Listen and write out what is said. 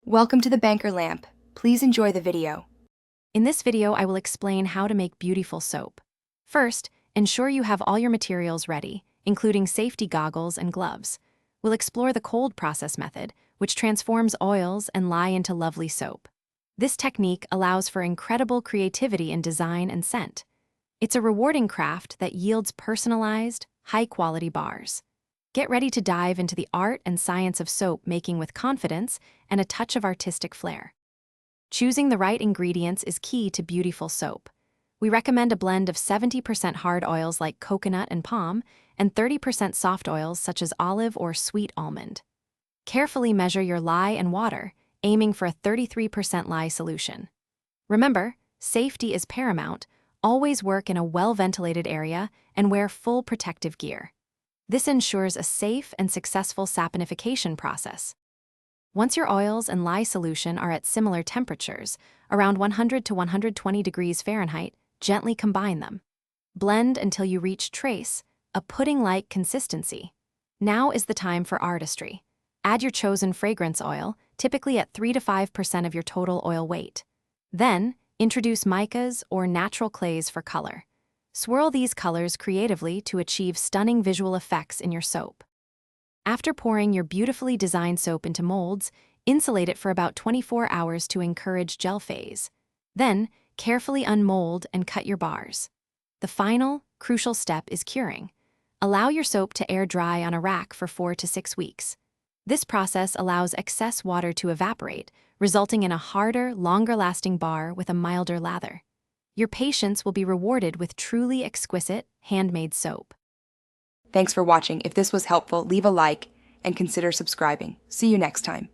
Welcome to the Banker Lamp. Please enjoy the video. In this video, I will explain how to make beautiful soap. First, ensure you have all your materials ready, including safety goggles and gloves. We'll explore the cold process method, which transforms oils and lye into lovely soap. This technique allows for incredible creativity in design and scent. It's a rewarding craft that yields personalized, high-quality bars. Get ready to dive into the art and science of soap making with confidence and a touch of artistic flair. Choosing the right ingredients is key to beautiful soap. We recommend a blend of 70% hard oils like coconut and palm and 30% soft oils such as olive or sweet almond. Carefully measure your lye and water, aiming for a 33% lye solution. Remember, safety is paramount. Always work in a well-ventilated area and wear full protective gear. This ensures a safe and successful saponification process. Once your oils and lye solution are at similar temperatures, around 100 to 120 degrees Fahrenheit, gently combine them. Blend until you reach trace, a pudding-like consistency. Now is the time for artistry. Add your chosen fragrance oil, typically at 3 to 5% of your total oil weight. Then, introduce micas or natural clays for color. Swirl these colors creatively to achieve stunning visual effects in your soap. After pouring your beautifully designed soap into molds, insulate it for about 24 hours to encourage gel phase. Then, carefully unmold and cut your bars. The final, crucial step is curing. Allow your soap to air dry on a rack for 4 to 6 weeks. This process allows excess water to evaporate, resulting in a harder, longer-lasting bar with a milder lather. Your patience will be rewarded with truly exquisite, handmade soap. Thanks for watching. If this was helpful, leave a like and consider subscribing. See you next time.